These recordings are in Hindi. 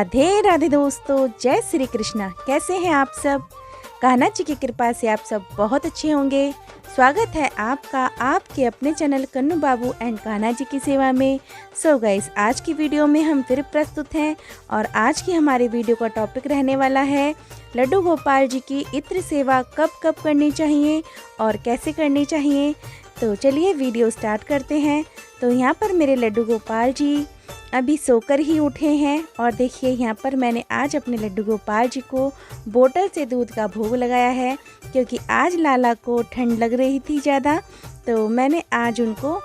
राधे राधे दोस्तों, जय श्री कृष्णा। कैसे हैं आप सब? कान्हा जी की कृपा से आप सब बहुत अच्छे होंगे। स्वागत है आपका आपके अपने चैनल कन्नू बाबू एंड कान्हा जी की सेवा में। सो गाइस, आज की वीडियो में हम फिर प्रस्तुत हैं और आज की हमारी वीडियो का टॉपिक रहने वाला है लड्डू गोपाल जी की इत्र सेवा कब कब करनी चाहिए और कैसे करनी चाहिए। तो चलिए वीडियो स्टार्ट करते हैं। तो यहाँ पर मेरे लड्डू गोपाल जी अभी सोकर ही उठे हैं और देखिए यहाँ पर मैंने आज अपने लड्डू गोपाल जी को बोतल से दूध का भोग लगाया है, क्योंकि आज लाला को ठंड लग रही थी ज़्यादा, तो मैंने आज उनको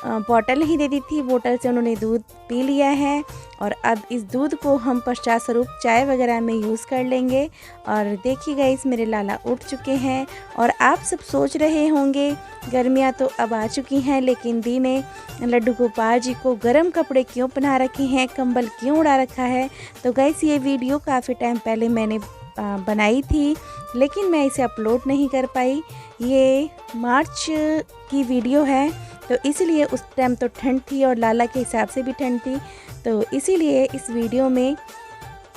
बोतल ही दे दी थी। बोतल से उन्होंने दूध पी लिया है और अब इस दूध को हम पश्चात स्वरूप चाय वगैरह में यूज़ कर लेंगे। और देखिए गाइस, मेरे लाला उठ चुके हैं और आप सब सोच रहे होंगे गर्मियाँ तो अब आ चुकी हैं, लेकिन दी ने लड्डू गोपाल जी को गर्म कपड़े क्यों पहना रखे हैं, कंबल क्यों उड़ा रखा है। तो गाइस, ये वीडियो काफ़ी टाइम पहले मैंने बनाई थी, लेकिन मैं इसे अपलोड नहीं कर पाई। ये मार्च की वीडियो है, तो इसीलिए उस टाइम तो ठंड थी और लाला के हिसाब से भी ठंड थी, तो इसीलिए इस वीडियो में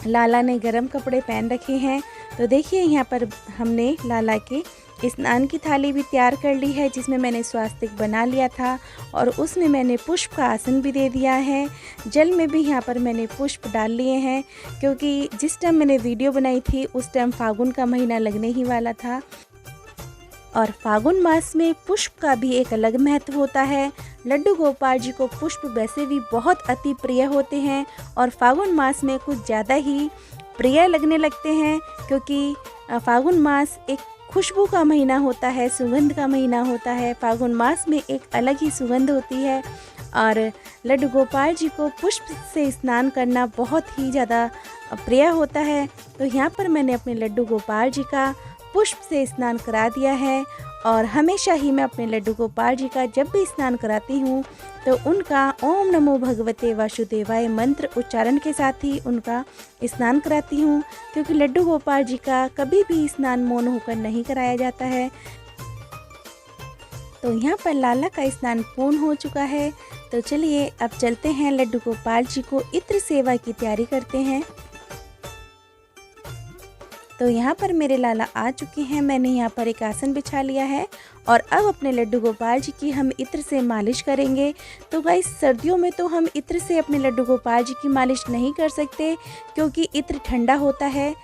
लाला ने गर्म कपड़े पहन रखे हैं। तो देखिए यहाँ पर हमने लाला के स्नान की थाली भी तैयार कर ली है, जिसमें मैंने स्वास्तिक बना लिया था और उसमें मैंने पुष्प का आसन भी दे दिया है। जल में भी यहाँ पर मैंने पुष्प डाल लिए हैं, क्योंकि जिस टाइम मैंने वीडियो बनाई थी उस टाइम फागुन का महीना लगने ही वाला था और फागुन मास में पुष्प का भी एक अलग महत्व होता है। लड्डू गोपाल जी को पुष्प वैसे भी बहुत अति प्रिय होते हैं और फागुन मास में कुछ ज़्यादा ही प्रिय लगने लगते हैं, क्योंकि फागुन मास एक खुशबू का महीना होता है, सुगंध का महीना होता है। फागुन मास में एक अलग ही सुगंध होती है और लड्डू गोपाल जी को पुष्प से स्नान करना बहुत ही ज़्यादा प्रिय होता है। तो यहाँ पर मैंने अपने लड्डू गोपाल जी का पुष्प से स्नान करा दिया है और हमेशा ही मैं अपने लड्डू गोपाल जी का जब भी स्नान कराती हूँ तो उनका ओम नमो भगवते वासुदेवाय मंत्र उच्चारण के साथ ही उनका स्नान कराती हूँ, क्योंकि लड्डू गोपाल जी का कभी भी स्नान मौन होकर नहीं कराया जाता है। तो यहाँ पर लाला का स्नान पूर्ण हो चुका है, तो चलिए अब चलते हैं लड्डू गोपाल जी को इत्र सेवा की तैयारी करते हैं। तो यहाँ पर मेरे लाला आ चुके हैं। मैंने यहाँ पर एक आसन बिछा लिया है और अब अपने लड्डू गोपाल जी की हम इत्र से मालिश करेंगे। तो गाइस, सर्दियों में तो हम इत्र से अपने लड्डू गोपाल जी की मालिश नहीं कर सकते, क्योंकि इत्र ठंडा होता है,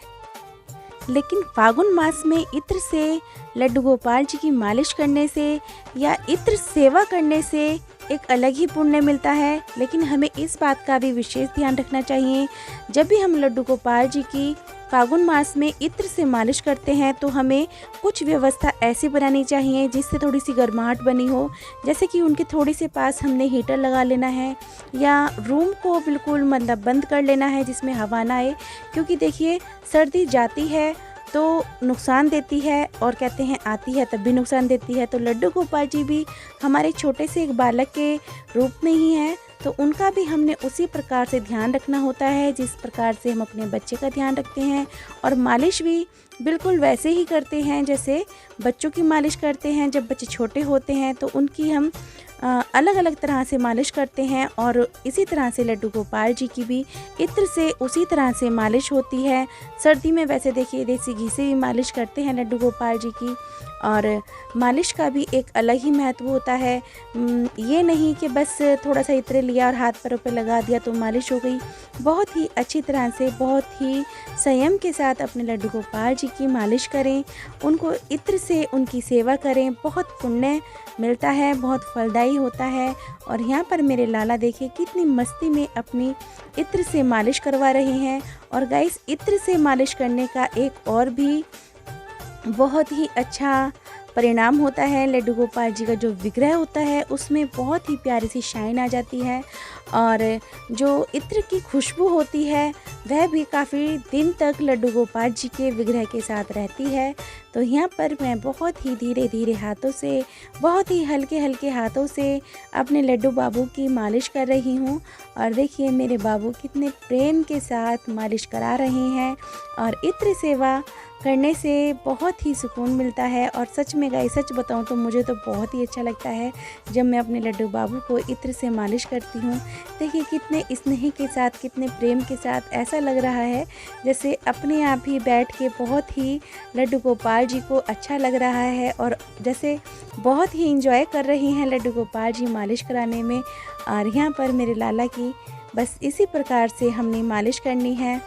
लेकिन फागुन मास में इत्र से लड्डू गोपाल जी की मालिश करने से या इत्र सेवा करने से एक अलग ही पुण्य मिलता है। लेकिन हमें इस बात का भी विशेष ध्यान रखना चाहिए, जब भी हम लड्डू गोपाल जी की फागुन मास में इत्र से मालिश करते हैं तो हमें कुछ व्यवस्था ऐसी बनानी चाहिए जिससे थोड़ी सी गर्माहट बनी हो। जैसे कि उनके थोड़ी से पास हमने हीटर लगा लेना है या रूम को बिल्कुल मतलब बंद कर लेना है जिसमें हवा ना आए, क्योंकि देखिए सर्दी जाती है तो नुकसान देती है और कहते हैं आती है तब भी नुकसान देती है। तो लड्डू गोपाल जी भी हमारे छोटे से एक बालक के रूप में ही है, तो उनका भी हमने उसी प्रकार से ध्यान रखना होता है जिस प्रकार से हम अपने बच्चे का ध्यान रखते हैं। और मालिश भी बिल्कुल वैसे ही करते हैं जैसे बच्चों की मालिश करते हैं। जब बच्चे छोटे होते हैं तो उनकी हम अलग अलग तरह से मालिश करते हैं और इसी तरह से लड्डू गोपाल जी की भी इत्र से उसी तरह से मालिश होती है। सर्दी में वैसे देखिए देसी घी से भी मालिश करते हैं लड्डू गोपाल जी की, और मालिश का भी एक अलग ही महत्व होता है। ये नहीं कि बस थोड़ा सा इत्र लिया और हाथ पैरों पे लगा दिया तो मालिश हो गई। बहुत ही अच्छी तरह से, बहुत ही संयम के साथ अपने लड्डू गोपाल जी की मालिश करें, उनको इत्र से उनकी सेवा करें। बहुत पुण्य मिलता है, बहुत फलदायी होता है। और यहाँ पर मेरे लाला देखिए कितनी मस्ती में अपनी इत्र से मालिश करवा रहे हैं। और गाइस, इत्र से मालिश करने का एक और भी बहुत ही अच्छा परिणाम होता है। लड्डू गोपाल जी का जो विग्रह होता है उसमें बहुत ही प्यारी सी शाइन आ जाती है और जो इत्र की खुशबू होती है वह भी काफ़ी दिन तक लड्डू गोपाल जी के विग्रह के साथ रहती है। तो यहाँ पर मैं बहुत ही धीरे धीरे हाथों से, बहुत ही हल्के हल्के हाथों से अपने लड्डू बाबू की मालिश कर रही हूँ। और देखिए मेरे बाबू कितने प्रेम के साथ मालिश करा रहे हैं और इत्र सेवा करने से बहुत ही सुकून मिलता है। और सच में गाइस, सच बताऊं तो मुझे तो बहुत ही अच्छा लगता है जब मैं अपने लड्डू बाबू को इत्र से मालिश करती हूँ। देखिए कितने स्नेह के साथ, कितने प्रेम के साथ, ऐसा लग रहा है जैसे अपने आप ही बैठ के बहुत ही लड्डू गोपाल जी को अच्छा लग रहा है और जैसे बहुत ही इंजॉय कर रही हैं लड्डू गोपाल जी मालिश कराने में। और यहाँ पर मेरे लाला की बस इसी प्रकार से हमने मालिश करनी है।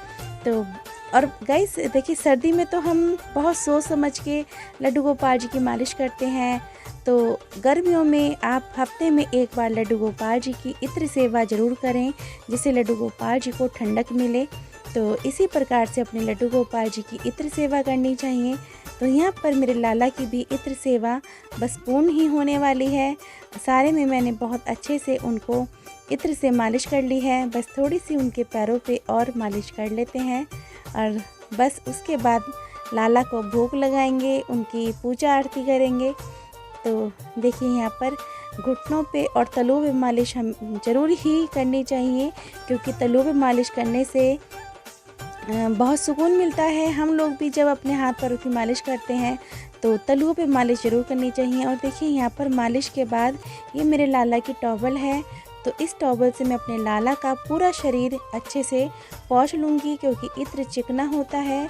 तो और गाइस देखिए, सर्दी में तो हम बहुत सोच समझ के लड्डू गोपाल जी की मालिश करते हैं, तो गर्मियों में आप हफ्ते में एक बार लड्डू गोपाल जी की इत्र सेवा ज़रूर करें, जिससे लड्डू गोपाल जी को ठंडक मिले। तो इसी प्रकार से अपने लड्डू गोपाल जी की इत्र सेवा करनी चाहिए। तो यहाँ पर मेरे लाला की भी इत्र सेवा बस पूर्ण ही होने वाली है। सारे में मैंने बहुत अच्छे से उनको इत्र से मालिश कर ली है। बस थोड़ी सी उनके पैरों पे और मालिश कर लेते हैं और बस उसके बाद लाला को भोग लगाएंगे, उनकी पूजा आरती करेंगे। तो देखिए यहाँ पर घुटनों पे और तलुओं पे मालिश हम ज़रूर ही करनी चाहिए, क्योंकि तलुओं पे मालिश करने से बहुत सुकून मिलता है। हम लोग भी जब अपने हाथ पैरों की मालिश करते हैं तो तलुओं पे मालिश ज़रूर करनी चाहिए। और देखिए यहाँ पर मालिश के बाद ये मेरे लाला की टॉवल है, तो इस टॉवल से मैं अपने लाला का पूरा शरीर अच्छे से पोंछ लूँगी, क्योंकि इत्र चिकना होता है।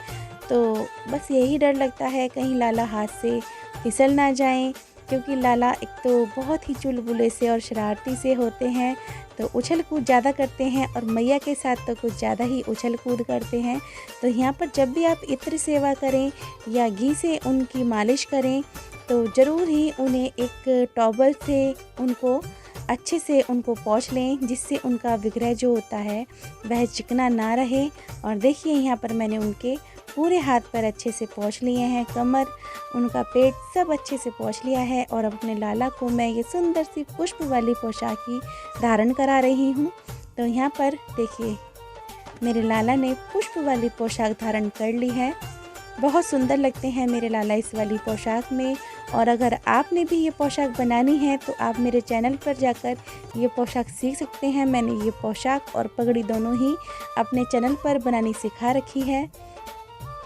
तो बस यही डर लगता है कहीं लाला हाथ से फिसल ना जाएं, क्योंकि लाला एक तो बहुत ही चुलबुले से और शरारती से होते हैं, तो उछल कूद ज़्यादा करते हैं और मैया के साथ तो कुछ ज़्यादा ही उछल कूद करते हैं। तो यहाँ पर जब भी आप इत्र सेवा करें या घी से उनकी मालिश करें तो ज़रूर ही उन्हें एक टॉवल से उनको अच्छे से उनको पोंछ लें, जिससे उनका विग्रह जो होता है वह चिकना ना रहे। और देखिए यहाँ पर मैंने उनके पूरे हाथ पर अच्छे से पोंछ लिए हैं, कमर, उनका पेट सब अच्छे से पोंछ लिया है। और अपने लाला को मैं ये सुंदर सी पुष्प वाली पोशाक ही धारण करा रही हूँ। तो यहाँ पर देखिए मेरे लाला ने पुष्प वाली पोशाक धारण कर ली है। बहुत सुंदर लगते हैं मेरे लाला इस वाली पोशाक में। और अगर आपने भी ये पोशाक बनानी है तो आप मेरे चैनल पर जाकर ये पोशाक सीख सकते हैं। मैंने ये पोशाक और पगड़ी दोनों ही अपने चैनल पर बनानी सिखा रखी है।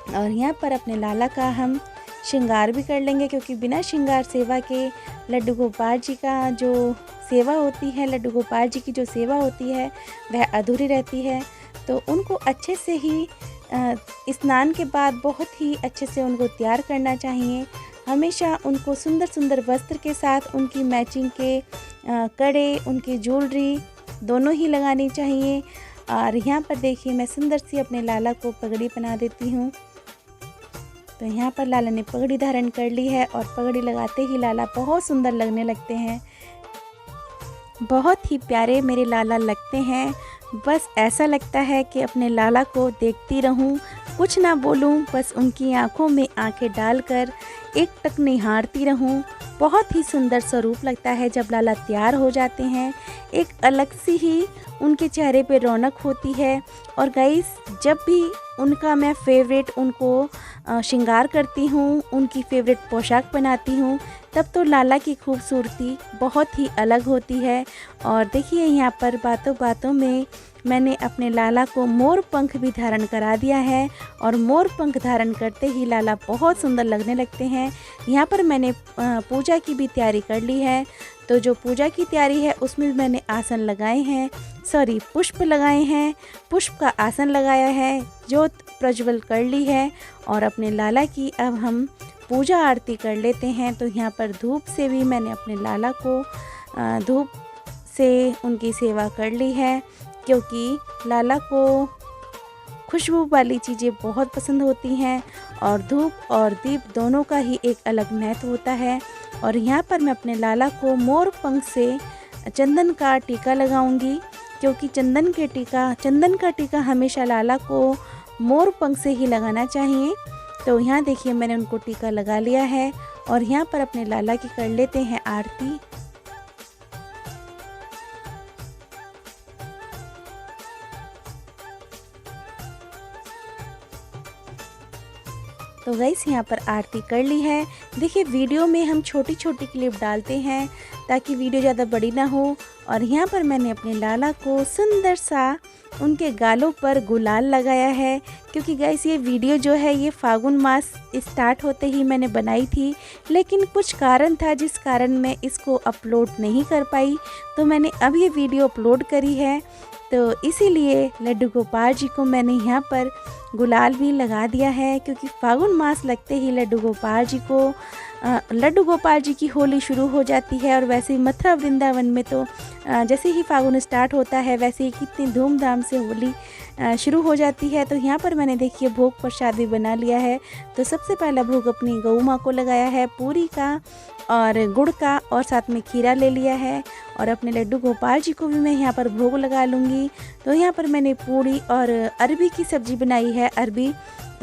और यहाँ पर अपने लाला का हम श्रृंगार भी कर लेंगे, क्योंकि बिना श्रृंगार सेवा के लड्डू गोपाल जी का जो सेवा होती है, लड्डू गोपाल जी की जो सेवा होती है वह अधूरी रहती है। तो उनको अच्छे से ही स्नान के बाद बहुत ही अच्छे से उनको तैयार करना चाहिए। हमेशा उनको सुंदर सुंदर वस्त्र के साथ उनकी मैचिंग के कड़े, उनकी ज्वेलरी दोनों ही लगानी चाहिए। और यहाँ पर देखिए मैं सुंदर सी अपने लाला को पगड़ी पहना देती हूँ। तो यहाँ पर लाला ने पगड़ी धारण कर ली है और पगड़ी लगाते ही लाला बहुत सुंदर लगने लगते हैं। बहुत ही प्यारे मेरे लाला लगते हैं। बस ऐसा लगता है कि अपने लाला को देखती रहूं, कुछ ना बोलूं, बस उनकी आंखों में आंखें डालकर एक टक निहारती रहूं। बहुत ही सुंदर स्वरूप लगता है जब लाला तैयार हो जाते हैं। एक अलग सी ही उनके चेहरे पे रौनक होती है। और गाइस जब भी उनका मैं फेवरेट उनको श्रृंगार करती हूँ, उनकी फेवरेट पोशाक पहनाती हूँ, तब तो लाला की खूबसूरती बहुत ही अलग होती है। और देखिए यहाँ पर बातों बातों में मैंने अपने लाला को मोर पंख भी धारण करा दिया है। और मोर पंख धारण करते ही लाला बहुत सुंदर लगने लगते हैं। यहाँ पर मैंने पूजा की भी तैयारी कर ली है। तो जो पूजा की तैयारी है उसमें भी मैंने आसन लगाए हैं, पुष्प लगाए हैं, पुष्प का आसन लगाया है, ज्योत प्रज्वल कर ली है। और अपने लाला की अब हम पूजा आरती कर लेते हैं। तो यहाँ पर धूप से भी मैंने अपने लाला को धूप से उनकी सेवा कर ली है, क्योंकि लाला को खुशबू वाली चीज़ें बहुत पसंद होती हैं और धूप और दीप दोनों का ही एक अलग महत्व होता है। और यहाँ पर मैं अपने लाला को मोर पंख से चंदन का टीका लगाऊंगी, क्योंकि चंदन का टीका हमेशा लाला को मोर पंख से ही लगाना चाहिए। तो यहाँ देखिए मैंने उनको टीका लगा लिया है और यहाँ पर अपने लाला की कर लेते हैं आरती। तो गाइस यहाँ पर आरती कर ली है। देखिए वीडियो में हम छोटी छोटी क्लिप डालते हैं ताकि वीडियो ज़्यादा बड़ी ना हो। और यहाँ पर मैंने अपने लाला को सुंदर सा उनके गालों पर गुलाल लगाया है, क्योंकि गाइस ये वीडियो जो है ये फागुन मास स्टार्ट होते ही मैंने बनाई थी, लेकिन कुछ कारण था जिस कारण मैं इसको अपलोड नहीं कर पाई। तो मैंने अब ये वीडियो अपलोड करी है, तो इसीलिए लड्डू गोपाल जी को मैंने यहाँ पर गुलाल भी लगा दिया है, क्योंकि फागुन मास लगते ही लड्डू गोपाल जी की होली शुरू हो जाती है। और वैसे ही मथुरा वृंदावन में तो जैसे ही फागुन स्टार्ट होता है वैसे ही कितनी धूमधाम से होली शुरू हो जाती है। तो यहाँ पर मैंने देखिए भोग प्रसाद भी बना लिया है। तो सबसे पहला भोग अपनी गऊ माँ को लगाया है, पूरी का और गुड़ का, और साथ में खीरा ले लिया है। और अपने लड्डू गोपाल जी को भी मैं यहाँ पर भोग लगा लूँगी। तो यहाँ पर मैंने पूरी और अरबी की सब्ज़ी बनाई है। अरबी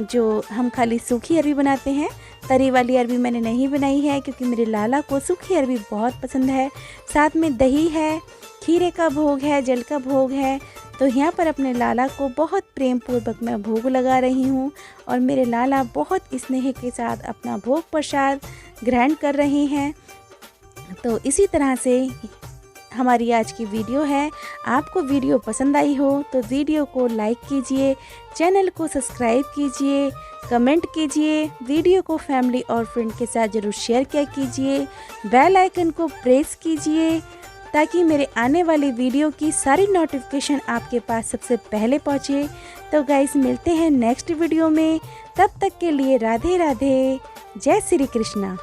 जो हम खाली सूखी अरबी बनाते हैं, तरी वाली अरबी मैंने नहीं बनाई है, क्योंकि मेरे लाला को सूखी अरबी बहुत पसंद है। साथ में दही है, खीरे का भोग है, जल का भोग है। तो यहाँ पर अपने लाला को बहुत प्रेम पूर्वक मैं भोग लगा रही हूँ, और मेरे लाला बहुत स्नेह के साथ अपना भोग प्रसाद ग्रहण कर रहे हैं। तो इसी तरह से हमारी आज की वीडियो है। आपको वीडियो पसंद आई हो तो वीडियो को लाइक कीजिए, चैनल को सब्सक्राइब कीजिए, कमेंट कीजिए, वीडियो को फैमिली और फ्रेंड के साथ ज़रूर शेयर किया कीजिए, बेल आइकन को प्रेस कीजिए ताकि मेरे आने वाली वीडियो की सारी नोटिफिकेशन आपके पास सबसे पहले पहुँचे। तो गाइस मिलते हैं नेक्स्ट वीडियो में, तब तक के लिए राधे राधे, जय श्री कृष्णा।